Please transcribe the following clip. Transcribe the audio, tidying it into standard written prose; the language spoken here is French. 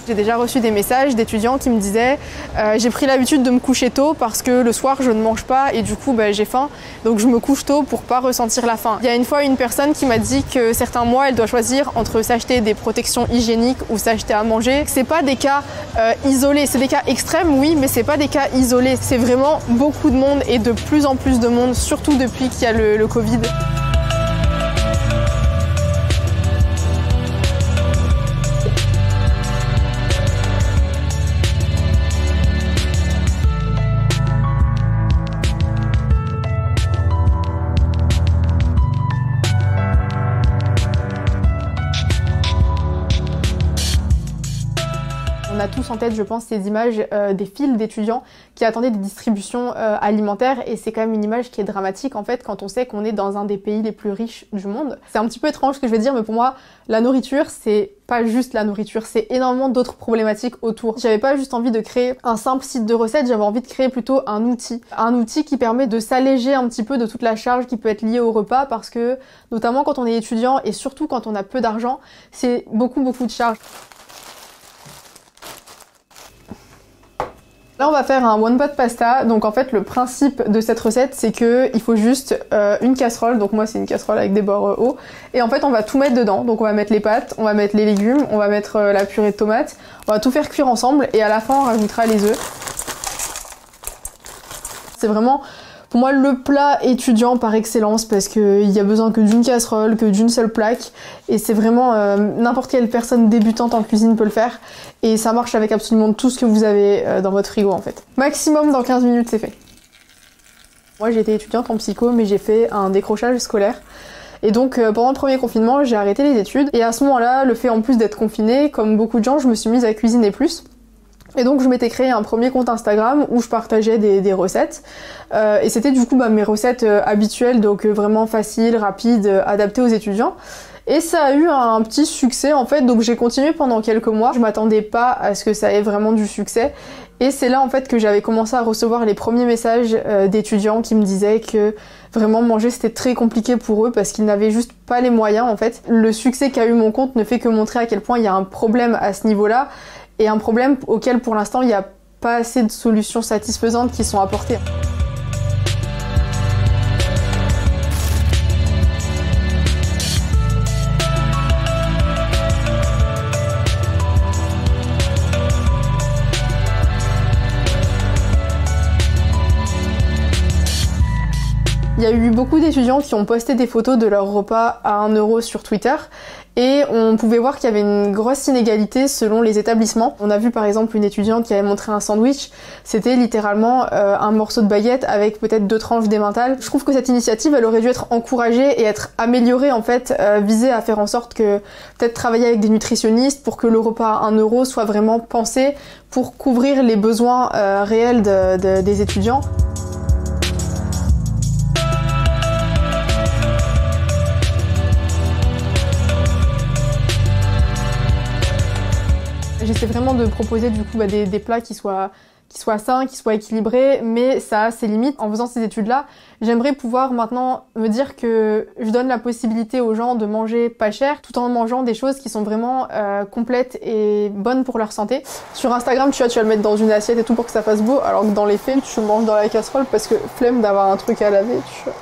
J'ai déjà reçu des messages d'étudiants qui me disaient j'ai pris l'habitude de me coucher tôt parce que le soir je ne mange pas et du coup j'ai faim, donc je me couche tôt pour pas ressentir la faim. Il y a une fois une personne qui m'a dit que certains mois elle doit choisir entre s'acheter des protections hygiéniques ou s'acheter à manger. C'est pas des cas isolés, c'est des cas extrêmes oui, mais c'est pas des cas isolés. C'est vraiment beaucoup de monde et de plus en plus de monde, surtout depuis qu'il y a le Covid. On a tous en tête, je pense, ces images des files d'étudiants qui attendaient des distributions alimentaires et c'est quand même une image qui est dramatique en fait quand on sait qu'on est dans un des pays les plus riches du monde. C'est un petit peu étrange ce que je vais dire, mais pour moi, la nourriture, c'est pas juste la nourriture, c'est énormément d'autres problématiques autour. J'avais pas juste envie de créer un simple site de recettes, j'avais envie de créer plutôt un outil qui permet de s'alléger un petit peu de toute la charge qui peut être liée au repas parce que, notamment quand on est étudiant et surtout quand on a peu d'argent, c'est beaucoup de charges. Là on va faire un one pot pasta, donc en fait le principe de cette recette c'est que il faut juste une casserole, donc moi c'est une casserole avec des bords hauts, et en fait on va tout mettre dedans, donc on va mettre les pâtes, on va mettre les légumes, on va mettre la purée de tomates, on va tout faire cuire ensemble et à la fin on rajoutera les œufs. C'est vraiment pour moi le plat étudiant par excellence parce qu'il y a besoin que d'une casserole, que d'une seule plaque et c'est vraiment n'importe quelle personne débutante en cuisine peut le faire et ça marche avec absolument tout ce que vous avez dans votre frigo en fait. Maximum dans 15 minutes c'est fait. Moi j'ai été étudiante en psycho mais j'ai fait un décrochage scolaire. Et donc pendant le premier confinement j'ai arrêté les études et à ce moment-là, le fait en plus d'être confinée, comme beaucoup de gens, je me suis mise à cuisiner plus. Et donc je m'étais créé un premier compte Instagram où je partageais des recettes et c'était du coup mes recettes habituelles, donc vraiment faciles, rapides, adaptées aux étudiants. Et ça a eu un petit succès en fait, donc j'ai continué pendant quelques mois. Je m'attendais pas à ce que ça ait vraiment du succès. Et c'est là en fait que j'avais commencé à recevoir les premiers messages d'étudiants qui me disaient que vraiment manger c'était très compliqué pour eux parce qu'ils n'avaient juste pas les moyens en fait. Le succès qu'a eu mon compte ne fait que montrer à quel point il y a un problème à ce niveau-là. Et un problème auquel pour l'instant il n'y a pas assez de solutions satisfaisantes qui sont apportées. Il y a eu beaucoup d'étudiants qui ont posté des photos de leur repas à 1 € sur Twitter et on pouvait voir qu'il y avait une grosse inégalité selon les établissements. On a vu par exemple une étudiante qui avait montré un sandwich, c'était littéralement un morceau de baguette avec peut-être 2 tranches d'emmental. Je trouve que cette initiative elle aurait dû être encouragée et être améliorée en fait, visée à faire en sorte que peut-être travailler avec des nutritionnistes pour que le repas à 1 € soit vraiment pensé pour couvrir les besoins réels des étudiants. J'essaie vraiment de proposer du coup des plats qui soient sains, qui soient équilibrés, mais ça a ses limites. En faisant ces études-là, j'aimerais pouvoir maintenant me dire que je donne la possibilité aux gens de manger pas cher, tout en mangeant des choses qui sont vraiment complètes et bonnes pour leur santé. Sur Instagram, tu vas le mettre dans une assiette et tout pour que ça fasse beau, alors que dans les faits, tu le manges dans la casserole parce que flemme d'avoir un truc à laver, tu vois.